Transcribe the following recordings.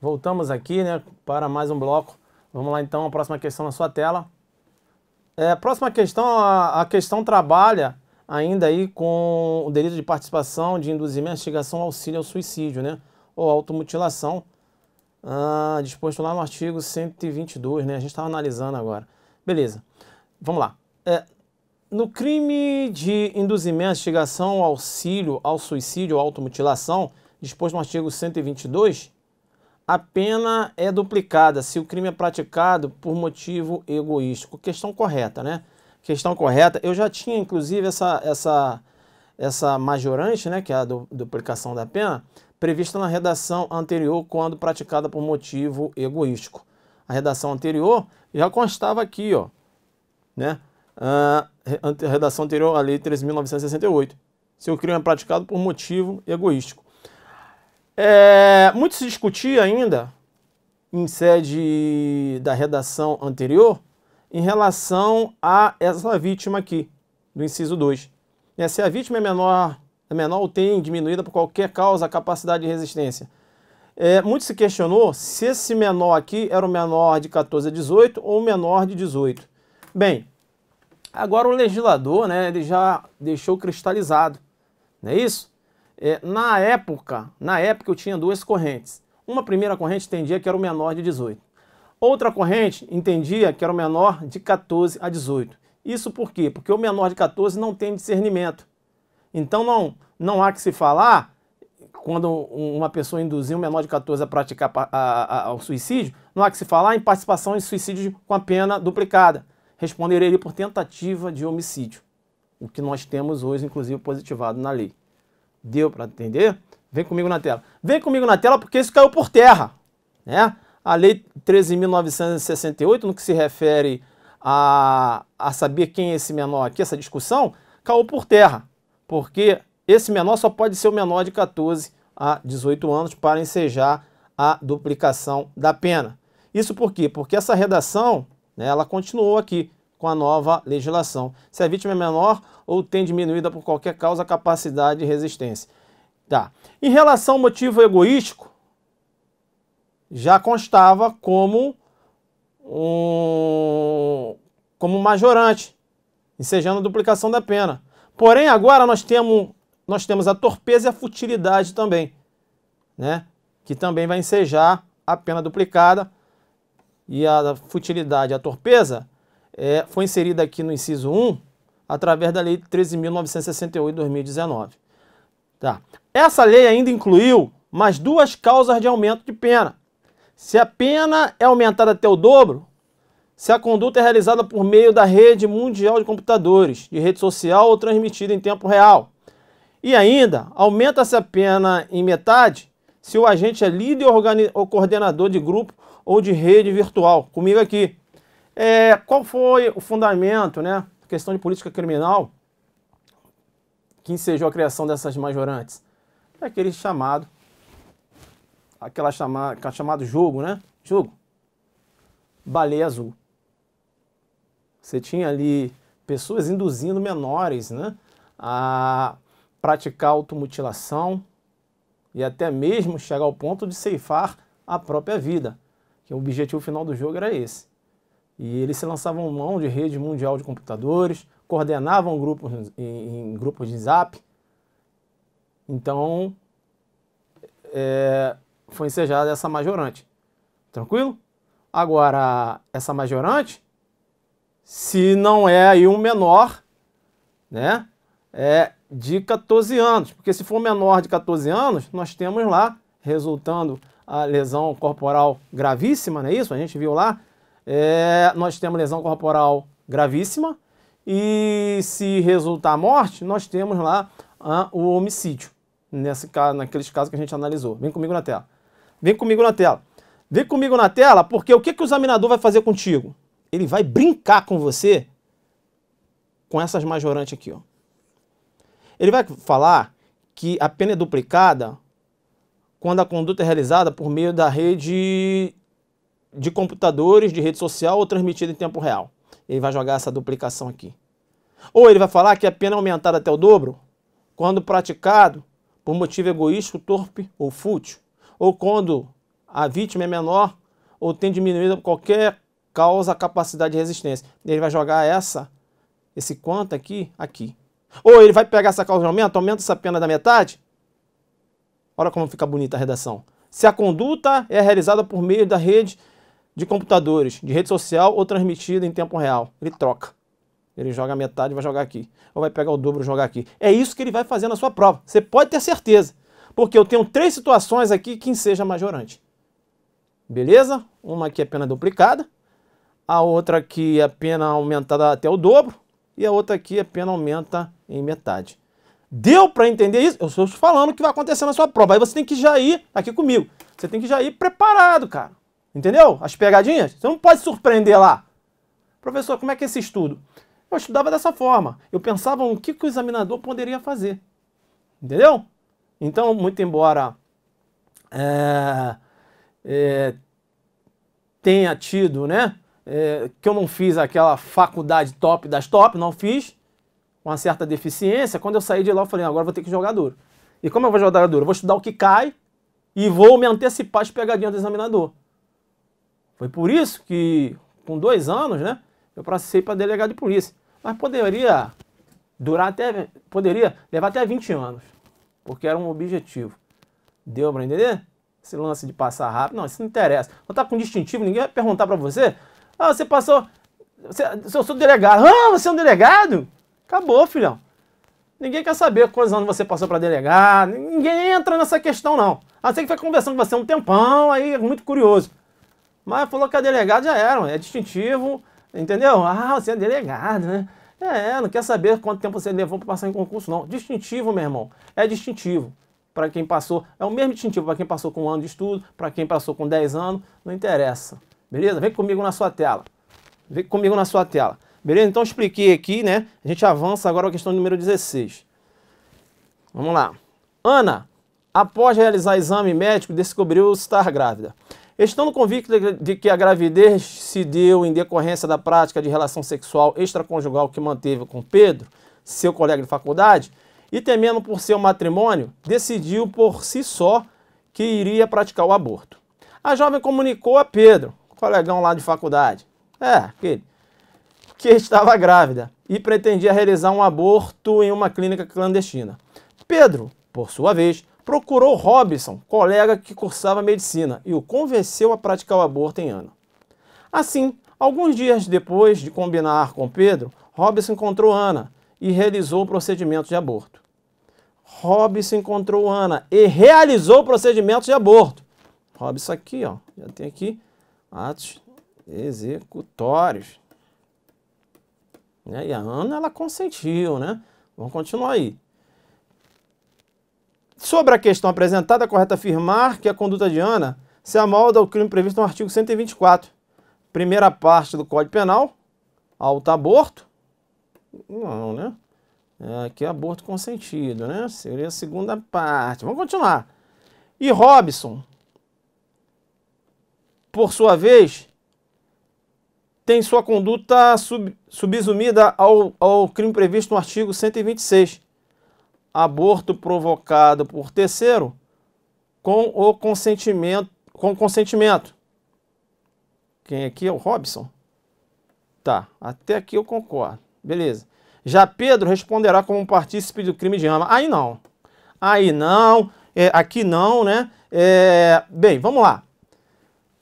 Voltamos aqui, né, para mais um bloco. Vamos lá então, a próxima questão na sua tela. A próxima questão, a questão trabalha ainda aí com o delito de participação, de induzimento, instigação, auxílio ao suicídio, né, ou automutilação, disposto lá no artigo 122, né, a gente estava analisando agora. Beleza, vamos lá. No crime de induzimento, instigação, auxílio ao suicídio ou automutilação, disposto no artigo 122, a pena é duplicada se o crime é praticado por motivo egoístico. Questão correta, né? Questão correta. Eu já tinha, inclusive, essa majorante, né, que é a duplicação da pena, prevista na redação anterior, quando praticada por motivo egoístico. A redação anterior já constava aqui, ó, né? A redação anterior à Lei 13.968. Se o crime é praticado por motivo egoístico. Muito se discutia ainda, em sede da redação anterior, em relação a essa vítima aqui, do inciso 2. Se a vítima é menor ou tem diminuída por qualquer causa a capacidade de resistência. Muito se questionou se esse menor aqui era o menor de 14 a 18 ou o menor de 18. Bem, agora o legislador, né, ele já deixou cristalizado, não é isso? Na época eu tinha duas correntes. Uma primeira corrente entendia que era o menor de 18. Outra corrente entendia que era o menor de 14 a 18. Isso por quê? Porque o menor de 14 não tem discernimento. Então não há que se falar, quando uma pessoa induzir um menor de 14 a praticar o suicídio, não há que se falar em participação em suicídio com a pena duplicada. Responderia por tentativa de homicídio. O que nós temos hoje, inclusive, positivado na lei. Deu para entender? Vem comigo na tela. Vem comigo na tela porque isso caiu por terra, né? A Lei 13.968, no que se refere a saber quem é esse menor aqui, essa discussão, caiu por terra. Porque esse menor só pode ser o menor de 14 a 18 anos para ensejar a duplicação da pena. Isso por quê? Porque essa redação, né, ela continuou aqui com a nova legislação. Se a vítima é menor ou tem diminuída por qualquer causa a capacidade de resistência. Tá. Em relação ao motivo egoístico, já constava como majorante, ensejando a duplicação da pena. Porém, agora nós temos a torpeza e a futilidade também, né? Que também vai ensejar a pena duplicada. E a futilidade, a torpeza, foi inserida aqui no inciso 1, através da Lei 13.968 de 2019. Tá. Essa lei ainda incluiu mais duas causas de aumento de pena. Se a pena é aumentada até o dobro, se a conduta é realizada por meio da rede mundial de computadores, de rede social ou transmitida em tempo real. E ainda, aumenta-se a pena em metade se o agente é líder ou coordenador de grupo ou de rede virtual. Comigo aqui. Qual foi o fundamento, né, questão de política criminal, que ensejou a criação dessas majorantes? Aquele chamado jogo, né? Jogo. Baleia azul. Você tinha ali pessoas induzindo menores, né, a praticar automutilação e até mesmo chegar ao ponto de ceifar a própria vida. Que o objetivo final do jogo era esse. E eles se lançavam mão de rede mundial de computadores, coordenavam grupos em grupos de zap. Então, foi ensejada essa majorante. Tranquilo? Agora, essa majorante, se não é aí um menor, né, de 14 anos. Porque se for menor de 14 anos, nós temos lá, resultando a lesão corporal gravíssima, não é isso? A gente viu lá, nós temos lesão corporal gravíssima e se resultar a morte, nós temos lá o homicídio, naqueles casos que a gente analisou. Vem comigo na tela. Vem comigo na tela. Vem comigo na tela, porque o que o examinador vai fazer contigo? Ele vai brincar com você com essas majorantes aqui, ó. Ele vai falar que a pena é duplicada quando a conduta é realizada por meio da rede de computadores, de rede social ou transmitida em tempo real. Ele vai jogar essa duplicação aqui. Ou ele vai falar que a pena é aumentada até o dobro quando praticado por motivo egoístico, torpe ou fútil. Ou quando a vítima é menor ou tem diminuído por qualquer causa a capacidade de resistência. Ele vai jogar esse quanto aqui. Ou ele vai pegar essa causa de aumenta essa pena da metade. Olha como fica bonita a redação. Se a conduta é realizada por meio da rede de computadores, de rede social ou transmitida em tempo real. Ele troca. Ele joga a metade e vai jogar aqui. Ou vai pegar o dobro e jogar aqui. É isso que ele vai fazer na sua prova. Você pode ter certeza. Porque eu tenho 3 situações aqui que seja majorante. Beleza? Uma aqui é pena duplicada. A outra aqui é pena aumentada até o dobro. E a outra aqui é pena aumenta em metade. Deu para entender isso? Eu estou te falando o que vai acontecer na sua prova. Aí você tem que já ir aqui comigo. Você tem que já ir preparado, cara. Entendeu? As pegadinhas. Você não pode surpreender lá. Professor, como é que é esse estudo? Eu estudava dessa forma. Eu pensava o que o examinador poderia fazer. Entendeu? Então, muito embora tenha tido, né? Que eu não fiz aquela faculdade top das top, não fiz, com uma certa deficiência, quando eu saí de lá eu falei, agora eu vou ter que jogar duro. E como eu vou jogar duro? Eu vou estudar o que cai e vou me antecipar as pegadinhas do examinador. Foi por isso que, com 2 anos, né, eu passei para delegado de polícia. Mas poderia levar até 20 anos, porque era um objetivo. Deu para entender? Esse lance de passar rápido, não, isso não interessa. Não tá com distintivo, ninguém vai perguntar para você, você passou, eu sou delegado. Você é um delegado? Acabou, filhão. Ninguém quer saber quantos anos você passou para delegado, ninguém entra nessa questão, não. A não ser que foi conversando com você um tempão, aí é muito curioso. Mas falou que é delegado, já era, é distintivo, entendeu? Você é delegado, né? Não quer saber quanto tempo você levou para passar em concurso, não. Distintivo, meu irmão, é distintivo. Para quem passou, é o mesmo distintivo para quem passou com 1 ano de estudo, para quem passou com 10 anos, não interessa. Beleza? Vem comigo na sua tela. Vem comigo na sua tela. Beleza? Então eu expliquei aqui, né? A gente avança agora a questão número 16. Vamos lá. Ana, após realizar exame médico, descobriu estar grávida. Estando convicta de que a gravidez se deu em decorrência da prática de relação sexual extraconjugal que manteve com Pedro, seu colega de faculdade, e temendo por seu matrimônio, decidiu por si só que iria praticar o aborto. A jovem comunicou a Pedro, colegão lá de faculdade, que estava grávida e pretendia realizar um aborto em uma clínica clandestina. Pedro, por sua vez, procurou Robson, colega que cursava medicina, e o convenceu a praticar o aborto em Ana. Assim, alguns dias depois de combinar com Pedro, Robson encontrou Ana e realizou o procedimento de aborto. Robson encontrou Ana e realizou o procedimento de aborto. Robson aqui, ó, já tem aqui atos executórios. E a Ana, ela consentiu, né? Vamos continuar aí. Sobre a questão apresentada, é correto afirmar que a conduta de Ana se amolda ao crime previsto no artigo 124. Primeira parte do Código Penal, autoaborto. Não, né? Aqui é aborto consentido, né? Seria a segunda parte. Vamos continuar. E Robson, por sua vez, tem sua conduta subsumida ao crime previsto no artigo 126. Aborto provocado por terceiro com consentimento. Quem aqui é o Robson? Tá, até aqui eu concordo. Beleza. Já Pedro responderá como partícipe do crime de Ana. Aí não. Aí não. Aqui não, né? Bem, vamos lá.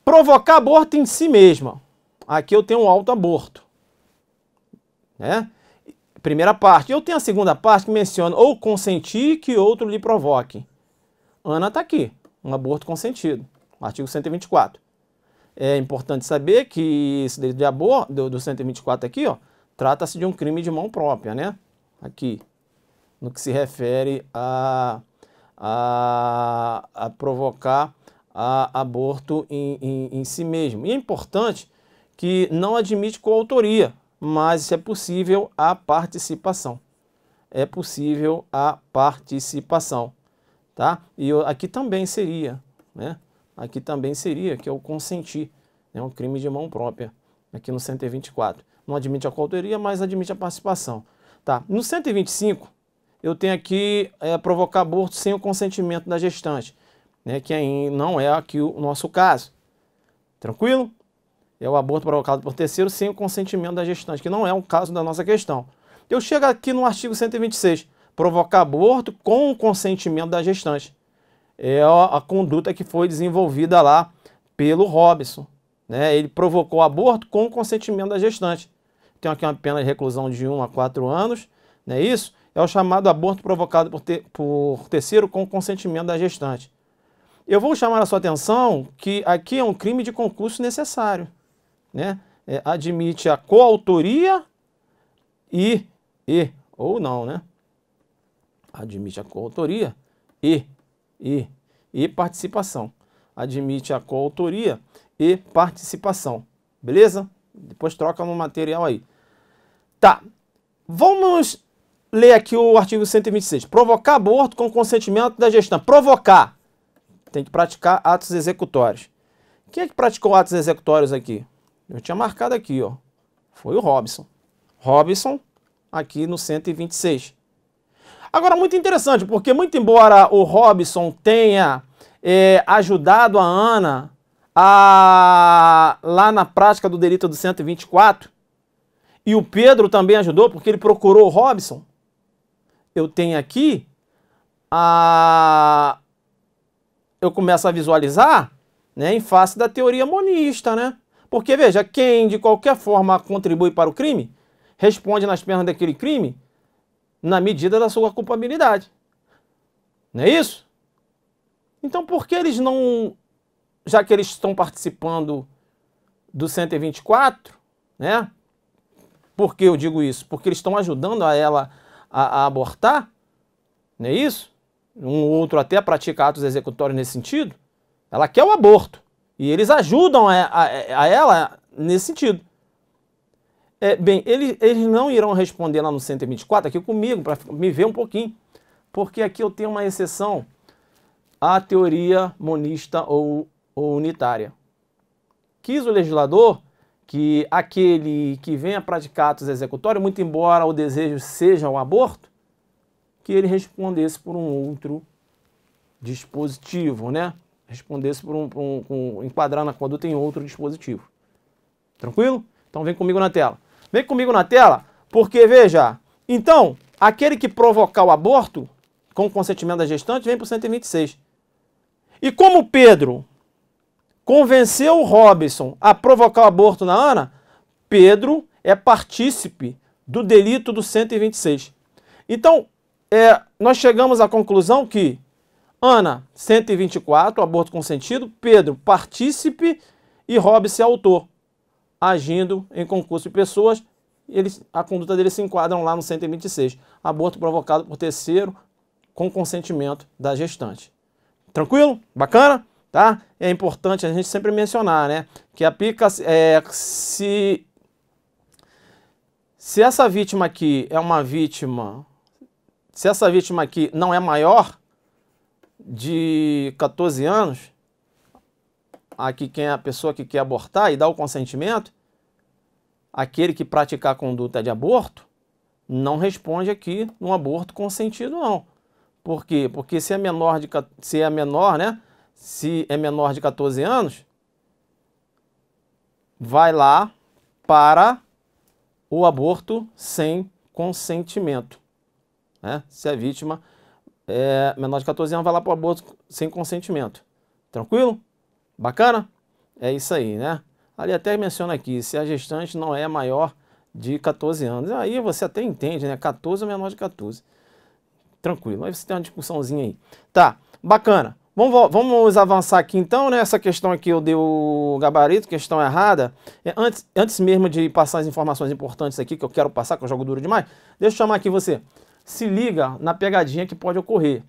Provocar aborto em si mesma. Aqui eu tenho um autoaborto. Né? Primeira parte. Eu tenho a segunda parte que menciona ou consentir que outro lhe provoque. Ana está aqui. Um aborto consentido. Artigo 124. É importante saber que esse direito de aborto do 124 aqui, ó, trata-se de um crime de mão própria, né? Aqui, no que se refere a provocar aborto em si mesmo. E é importante que não admite coautoria, mas é possível a participação. É possível a participação, tá? E aqui também seria, né? Aqui também seria, que é o consentir, né? Um crime de mão própria, aqui no 124. Não admite a coautoria, mas admite a participação. Tá. No 125, eu tenho aqui provocar aborto sem o consentimento da gestante. né, que aí não é aqui o nosso caso. Tranquilo? É o aborto provocado por terceiro sem o consentimento da gestante, que não é o caso da nossa questão. Eu chego aqui no artigo 126, provocar aborto com o consentimento da gestante. É a conduta que foi desenvolvida lá pelo Robson, né? Ele provocou aborto com o consentimento da gestante. Tem aqui uma pena de reclusão de 1 a 4 anos, não é isso? É o chamado aborto provocado por terceiro com o consentimento da gestante. Eu vou chamar a sua atenção que aqui é um crime de concurso necessário, né? Admite a coautoria ou não, né? Admite a coautoria e participação. Admite a coautoria e participação. Beleza? Depois troca no material aí. Tá. Vamos ler aqui o artigo 126. Provocar aborto com consentimento da gestante. Provocar. Tem que praticar atos executórios. Quem é que praticou atos executórios aqui? Eu tinha marcado aqui, ó. Foi o Robson. Robson, aqui no 126. Agora, muito interessante, porque muito embora o Robson tenha ajudado a Ana lá na prática do delito do 124, e o Pedro também ajudou, porque ele procurou o Robson, eu tenho aqui, eu começo a visualizar, né, em face da teoria monista, né? Porque, veja, quem de qualquer forma contribui para o crime, responde nas pernas daquele crime, na medida da sua culpabilidade. Não é isso? Então, por que eles não, já que eles estão participando do 124, né? Por que eu digo isso? Porque eles estão ajudando a ela a abortar, não é isso? Um ou outro até pratica atos executórios nesse sentido. Ela quer o aborto. E eles ajudam a ela nesse sentido. Bem, eles não irão responder lá no 124 aqui comigo, para me ver um pouquinho. Porque aqui eu tenho uma exceção à teoria monista ou unitária. Quis o legislador que aquele que venha praticar atos executórios, muito embora o desejo seja o aborto, que ele respondesse por um outro dispositivo, né? Respondesse por enquadrar na conduta em outro dispositivo. Tranquilo? Então vem comigo na tela. Vem comigo na tela, porque, veja, então, aquele que provocar o aborto, com o consentimento da gestante, vem para o 126. E como Pedro convenceu o Robson a provocar o aborto na Ana, Pedro é partícipe do delito do 126. Então, nós chegamos à conclusão que Ana, 124, aborto consentido, Pedro, partícipe e Robson, autor, agindo em concurso de pessoas, a conduta deles se enquadram lá no 126. Aborto provocado por terceiro com consentimento da gestante. Tranquilo? Bacana? Tá? É importante a gente sempre mencionar, né? Que aplica se essa vítima aqui é uma vítima, se essa vítima aqui não é maior de 14 anos, aqui quem é a pessoa que quer abortar e dá o consentimento, aquele que praticar a conduta de aborto, não responde aqui no aborto consentido, não. Por quê? Porque se é menor de 14 anos, vai lá para o aborto sem consentimento, né? Se a vítima é menor de 14 anos, vai lá para o aborto sem consentimento. Tranquilo? Bacana? É isso aí, né? Ali até menciona aqui, se a gestante não é maior de 14 anos. Aí você até entende, né? 14 ou menor de 14. Tranquilo. Aí você tem uma discussãozinha aí. Tá, bacana. Vamos avançar aqui então, né? Essa questão aqui eu dei o gabarito, questão errada. Antes mesmo de passar as informações importantes aqui, que eu quero passar, que eu jogo duro demais, deixa eu chamar aqui você. Se liga na pegadinha que pode ocorrer.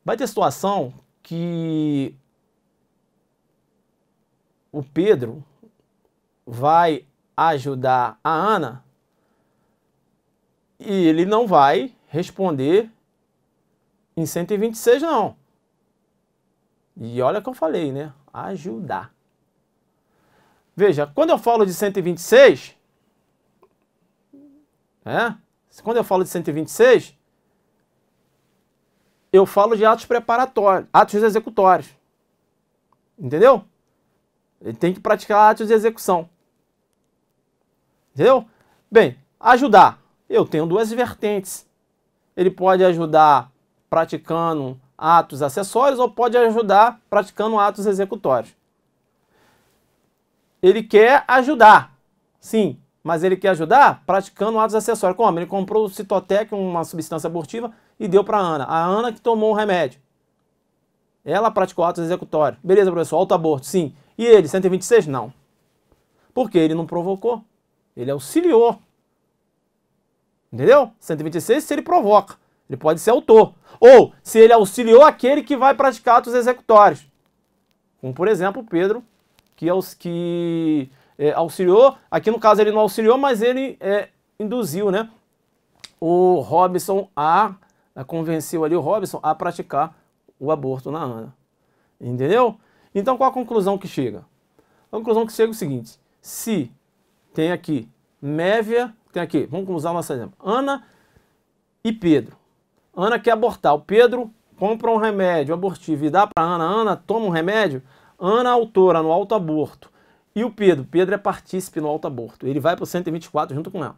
Vai ter situação que o Pedro vai ajudar a Ana e ele não vai responder em 126, não. E olha que eu falei, né? Ajudar. Veja, quando eu falo de 126, quando eu falo de 126, eu falo de atos preparatórios, atos executórios. Entendeu? Ele tem que praticar atos de execução. Entendeu? Bem, ajudar. Eu tenho duas vertentes. Ele pode ajudar praticando atos acessórios ou pode ajudar praticando atos executórios. Ele quer ajudar, sim, mas ele quer ajudar praticando atos acessórios. Como? Ele comprou o Citotec, uma substância abortiva, e deu para a Ana. A Ana que tomou o remédio. Ela praticou atos executórios. Beleza, professor, autoaborto, sim. E ele, 126? Não. Por quê? Ele não provocou. Ele auxiliou. Entendeu? 126 se ele provoca. Ele pode ser autor. Ou se ele auxiliou aquele que vai praticar atos executórios. Como, por exemplo, Pedro, que auxiliou. Aqui no caso ele não auxiliou, mas ele induziu, né? O Robson convenceu ali o Robson a praticar o aborto na Ana. Entendeu? Então qual a conclusão que chega? A conclusão que chega é o seguinte. Se tem aqui Mévia, tem aqui, vamos usar o nosso exemplo, Ana e Pedro. Ana quer abortar, o Pedro compra um remédio abortivo e dá para Ana, Ana toma um remédio, Ana autora no autoaborto. E o Pedro é partícipe no autoaborto, ele vai para o 124 junto com ela.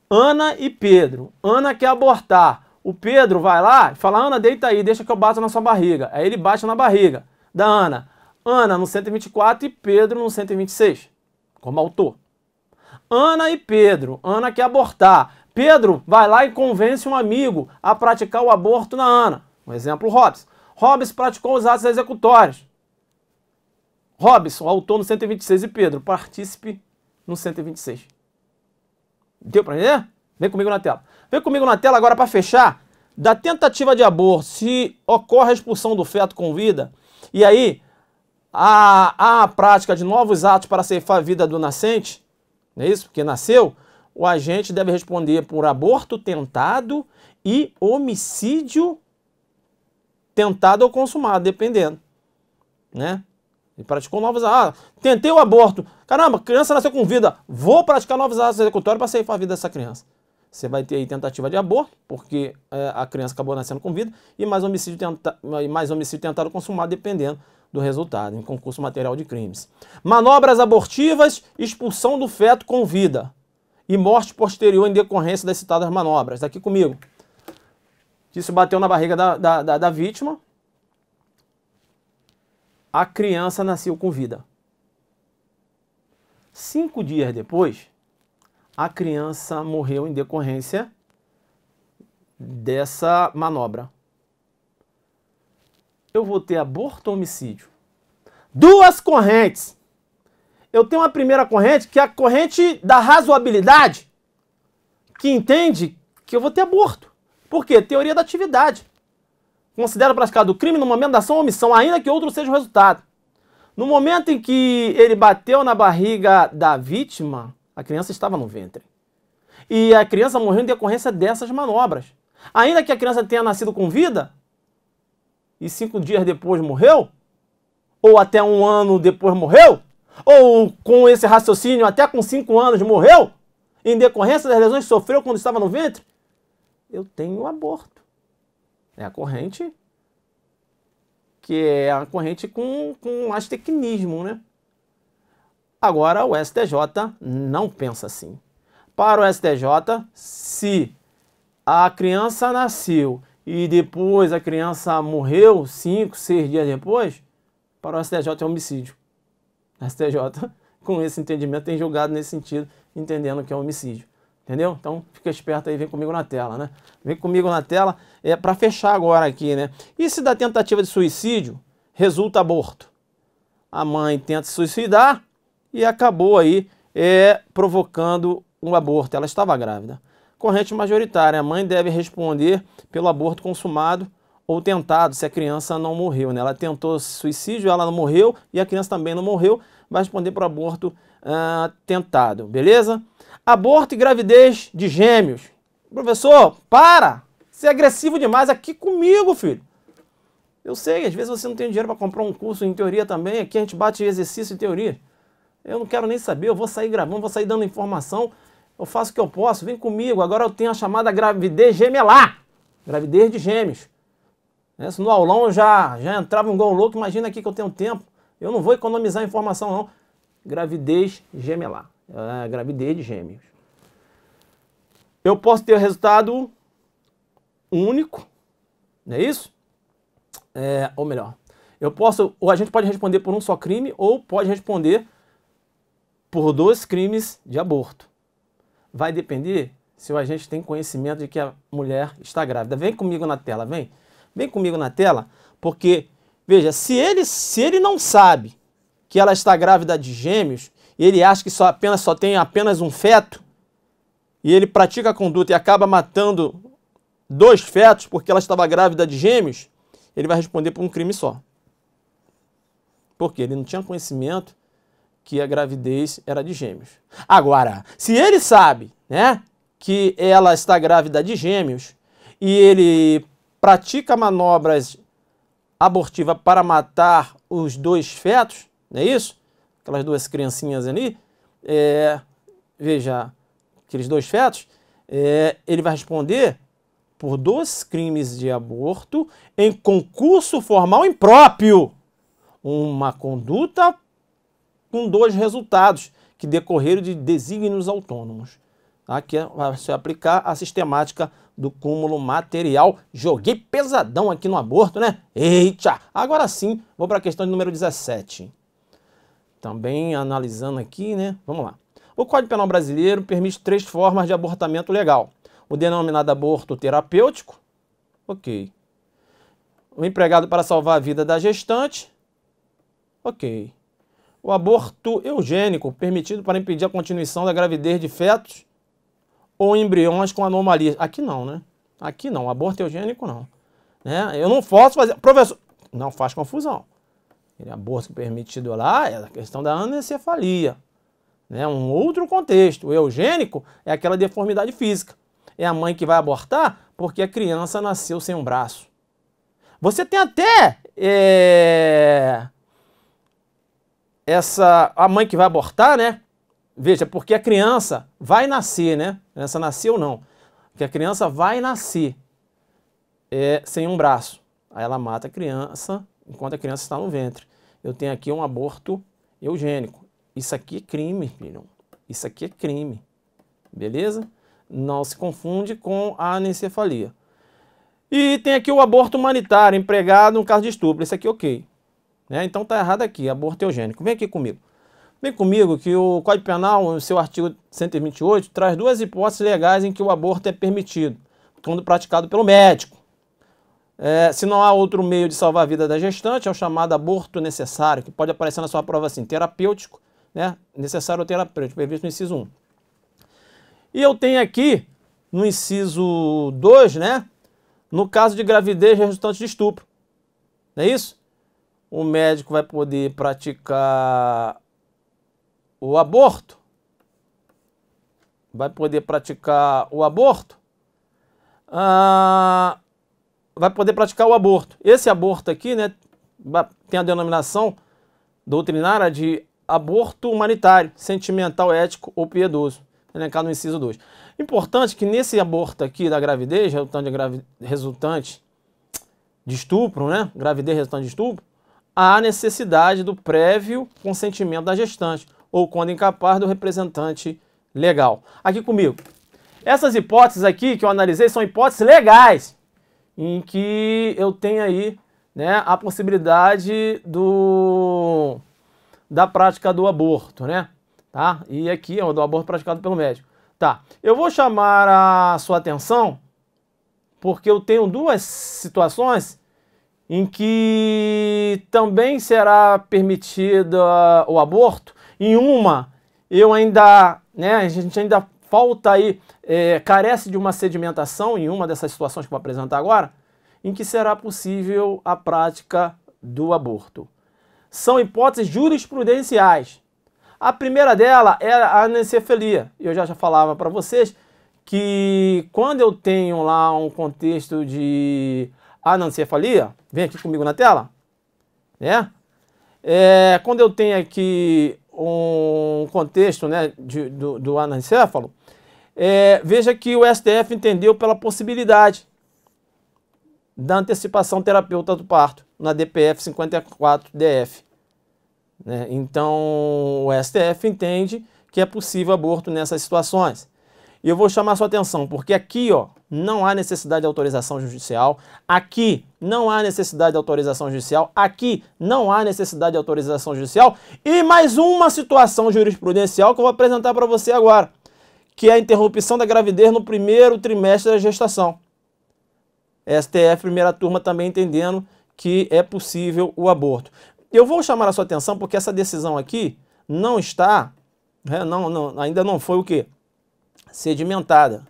Ana e Pedro, Ana quer abortar, o Pedro vai lá e fala, Ana, deita aí, deixa que eu bato na sua barriga. Aí ele bate na barriga da Ana. Ana no 124 e Pedro no 126, como autor. Ana e Pedro, Ana quer abortar. Pedro vai lá e convence um amigo a praticar o aborto na Ana. Um exemplo, Robson. Robson praticou os atos executórios. Robson, autor no 126 e Pedro, partícipe no 126. Deu para entender? Vem comigo na tela. Vem comigo na tela agora para fechar. Da tentativa de aborto, se ocorre a expulsão do feto com vida, e aí há a prática de novos atos para ceifar a vida do nascente, não é isso? Porque nasceu, o agente deve responder por aborto tentado e homicídio tentado ou consumado, dependendo, né? Ele praticou novos atos. Tentei o aborto. Caramba, criança nasceu com vida. Vou praticar novos atos executórios para ceifar a vida dessa criança. Você vai ter aí tentativa de aborto, porque a criança acabou nascendo com vida, e mais homicídio tentado ou consumado, dependendo do resultado, em concurso material de crimes. Manobras abortivas, expulsão do feto com vida e morte posterior em decorrência das citadas manobras. Daqui comigo. Isso bateu na barriga da vítima. A criança nasceu com vida. 5 dias depois, a criança morreu em decorrência dessa manobra. Eu vou ter aborto ou homicídio? Duas correntes. Eu tenho uma primeira corrente, que é a corrente da razoabilidade, que entende que eu vou ter aborto. Por quê? Teoria da atividade. Considera praticado o crime no momento da ação ou omissão, ainda que outro seja o resultado. No momento em que ele bateu na barriga da vítima, a criança estava no ventre. E a criança morreu em decorrência dessas manobras. Ainda que a criança tenha nascido com vida, e 5 dias depois morreu, ou até 1 ano depois morreu, ou com esse raciocínio até com 5 anos morreu, em decorrência das lesões que sofreu quando estava no ventre, eu tenho aborto. É a corrente que é a corrente com mais tecnismo, né? Agora o STJ não pensa assim. Para o STJ, se a criança nasceu e depois a criança morreu 5, 6 dias depois, para o STJ é homicídio. O STJ, com esse entendimento, tem julgado nesse sentido, entendendo que é homicídio. Entendeu? Então, fica esperto aí, vem comigo na tela, né? Vem comigo na tela, para fechar agora aqui, né? E se da tentativa de suicídio resulta aborto? A mãe tenta se suicidar e acabou aí provocando um aborto. Ela estava grávida. Corrente majoritária, a mãe deve responder pelo aborto consumado ou tentado, se a criança não morreu, né? Ela tentou suicídio, ela não morreu e a criança também não morreu, vai responder por aborto tentado, beleza? Aborto e gravidez de gêmeos. Professor, para! Você é agressivo demais aqui comigo, filho. Eu sei, às vezes você não tem dinheiro para comprar um curso em teoria também, aqui a gente bate exercício em teoria. Eu não quero nem saber, eu vou sair gravando, vou sair dando informação, eu faço o que eu posso, vem comigo. Agora eu tenho a chamada gravidez gemelar, gravidez de gêmeos. Né? Se no aulão eu já entrava um gol louco, imagina aqui que eu tenho tempo. Eu não vou economizar informação, não. Gravidez gemelar. Gravidez de gêmeos. Eu posso ter resultado único, não é isso? Ou melhor, ou a gente pode responder por um só crime, ou pode responder por 2 crimes de aborto. Vai depender se o agente tem conhecimento de que a mulher está grávida. Vem comigo na tela, vem. Vem comigo na tela, porque, veja, se ele não sabe que ela está grávida de gêmeos, e ele acha que só tem apenas um feto, e ele pratica a conduta e acaba matando 2 fetos porque ela estava grávida de gêmeos, ele vai responder por um crime só. Porque ele não tinha conhecimento que a gravidez era de gêmeos. Agora, se ele sabe, né, que ela está grávida de gêmeos e ele pratica manobras abortivas para matar os 2 fetos, não é isso? Aquelas 2 criancinhas ali, veja, aqueles 2 fetos, ele vai responder por 2 crimes de aborto em concurso formal impróprio. Uma conduta com 2 resultados que decorreram de desígnios autônomos. Aqui vai se aplicar a sistemática do cúmulo material. Joguei pesadão aqui no aborto, né? Eita! Agora sim, vou para a questão de número 17. Também analisando aqui, né? Vamos lá. O Código Penal brasileiro permite 3 formas de abortamento legal. O denominado aborto terapêutico, ok. O empregado para salvar a vida da gestante, ok. O aborto eugênico, permitido para impedir a continuação da gravidez de fetos ou embriões com anomalias. Aqui não, né? Aqui não, aborto eugênico não. Né? Eu não posso fazer... Professor, não faz confusão. O aborto permitido lá é a questão da anencefalia. Né? Um outro contexto. O eugênico é aquela deformidade física. É a mãe que vai abortar porque a criança nasceu sem um braço. Você tem até... a mãe que vai abortar, né? Veja, porque a criança vai nascer, né? A criança nasceu ou não. Porque a criança vai nascer sem um braço. Aí ela mata a criança enquanto a criança está no ventre. Eu tenho aqui um aborto eugênico. Isso aqui é crime, filho. Isso aqui é crime. Beleza? Não se confunde com a anencefalia. E tem aqui o aborto humanitário, empregado no caso de estupro. Isso aqui é ok. Então tá errado aqui, aborto eugênico. Vem aqui comigo. Vem comigo que o Código Penal, no seu artigo 128, traz 2 hipóteses legais em que o aborto é permitido, quando praticado pelo médico. Se não há outro meio de salvar a vida da gestante, é o chamado aborto necessário, que pode aparecer na sua prova assim, terapêutico, né? Necessário ou terapêutico, previsto no inciso 1. E eu tenho aqui, no inciso 2, né? No caso de gravidez resultante de estupro. Não é isso? O médico vai poder praticar o aborto. Vai poder praticar o aborto. Vai poder praticar o aborto. Esse aborto aqui, né, tem a denominação doutrinária de aborto humanitário, sentimental, ético ou piedoso. Elencado no inciso 2. Importante que nesse aborto aqui da gravidez, resultante de estupro, né? Gravidez resultante de estupro, há necessidade do prévio consentimento da gestante, ou quando incapaz do representante legal. Aqui comigo. Essas hipóteses aqui que eu analisei são hipóteses legais, em que eu tenho aí, né, a possibilidade da prática do aborto, né? Tá? E aqui é o do aborto praticado pelo médico. Tá. Eu vou chamar a sua atenção porque eu tenho 2 situações em que também será permitido o aborto. Em uma, eu ainda, né, a gente ainda falta aí, carece de uma sedimentação em uma dessas situações que eu vou apresentar agora, em que será possível a prática do aborto. São hipóteses jurisprudenciais. A primeira dela é a anencefalia. Eu já falava para vocês que quando eu tenho lá um contexto de anencefalia, vem aqui comigo na tela, né? Quando eu tenho aqui um contexto, né, do anencefalo, veja que o STF entendeu pela possibilidade da antecipação terapêutica do parto, na DPF 54-DF. Né? Então, o STF entende que é possível aborto nessas situações. E eu vou chamar a sua atenção, porque aqui, ó, não há necessidade de autorização judicial, aqui não há necessidade de autorização judicial, aqui não há necessidade de autorização judicial, e mais uma situação jurisprudencial que eu vou apresentar para você agora, que é a interrupção da gravidez no primeiro trimestre da gestação. STF, primeira turma, também entendendo que é possível o aborto. Eu vou chamar a sua atenção porque essa decisão aqui não está, ainda não foi o quê? Sedimentada.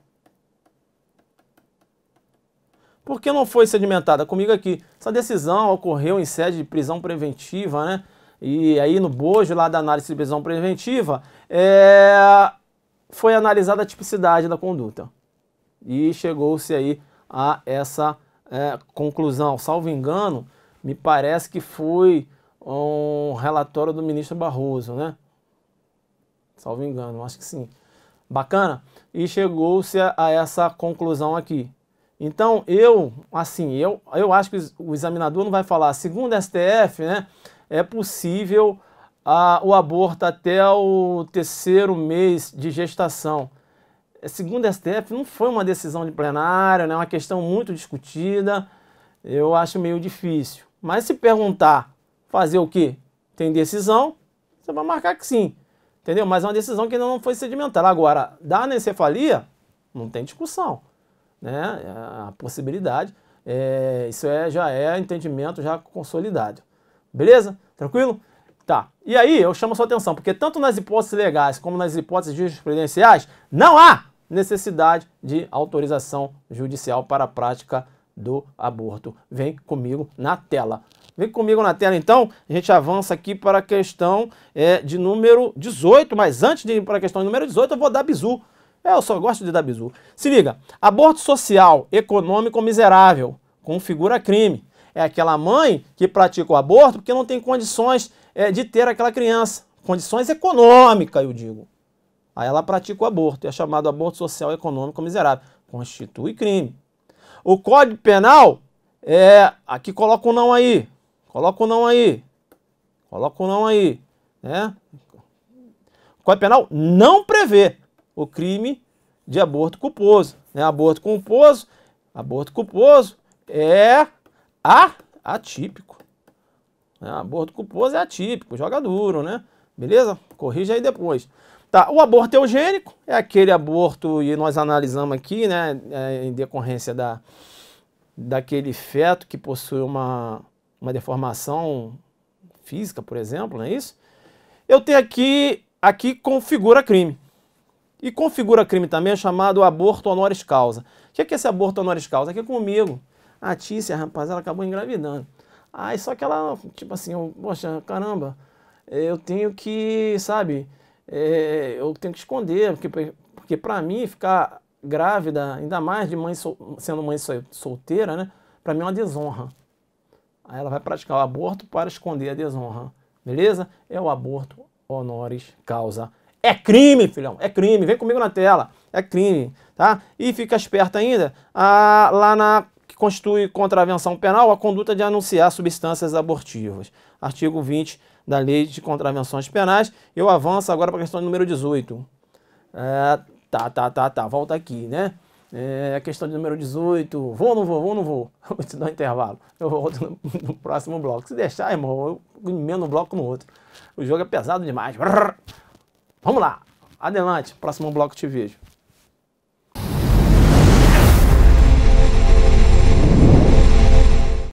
Por que não foi sedimentada? Comigo aqui. Essa decisão ocorreu em sede de prisão preventiva, né? E aí no bojo lá da análise de prisão preventiva, foi analisada a tipicidade da conduta. E chegou-se aí a essa conclusão. Salvo engano, me parece que foi um relatório do ministro Barroso, né? Salvo engano, acho que sim. Bacana? E chegou-se a essa conclusão aqui. Então, eu acho que o examinador não vai falar, segundo a STF, né, é possível o aborto até o 3º mês de gestação. Segundo a STF, não foi uma decisão de plenária, né, uma questão muito discutida, eu acho meio difícil. Mas se perguntar, fazer o quê? Tem decisão, você vai marcar que sim. Entendeu? Mas é uma decisão que ainda não foi sedimentada. Agora, da anencefalia, não tem discussão. Né? A possibilidade, isso já é entendimento já consolidado. Beleza? Tranquilo? Tá. E aí, eu chamo a sua atenção, porque tanto nas hipóteses legais como nas hipóteses jurisprudenciais, não há necessidade de autorização judicial para a prática do aborto. Vem comigo na tela. Vem comigo na tela, então, a gente avança aqui para a questão de número 18, mas antes de ir para a questão de número 18, eu vou dar bizu. Eu só gosto de dar bizu. Se liga, aborto social, econômico miserável, configura crime. É aquela mãe que pratica o aborto porque não tem condições de ter aquela criança. Condições econômicas, eu digo. Aí ela pratica o aborto, é chamado aborto social, econômico miserável. Constitui crime. O Código Penal, aqui coloca o não aí. Coloca o não aí. Coloca o não aí. Né? O Código Penal não prevê o crime de aborto culposo. Né? Aborto culposo é atípico. Né? Aborto culposo é atípico, joga duro, né? Beleza? Corrija aí depois. Tá, o aborto eugênico é aquele aborto, e nós analisamos aqui, né, em decorrência daquele feto que possui uma deformação física, por exemplo, não é isso? Eu tenho aqui configura crime. E configura crime também é chamado aborto honoris causa. O que é esse aborto honoris causa? Aqui comigo. A Tícia, rapaz, ela acabou engravidando. Aí só que ela, tipo assim, poxa, caramba, eu tenho que, sabe, eu tenho que esconder, porque pra mim ficar grávida, ainda mais de sendo mãe solteira, né, pra mim é uma desonra. Aí ela vai praticar o aborto para esconder a desonra, beleza? É o aborto honoris causa. É crime, filhão, é crime, vem comigo na tela, é crime, tá? E fica esperto ainda, que constitui contravenção penal a conduta de anunciar substâncias abortivas. Artigo 20 da Lei de Contravenções Penais. Eu avanço agora para a questão número 18. Volta aqui, né? A questão de número 18. Vou ou não vou? Vou ou não vou? Vou te dar um intervalo. Eu volto no próximo bloco. Se deixar, irmão, eu emendo um bloco no outro. O jogo é pesado demais. Vamos lá. Adelante. Próximo bloco te vejo.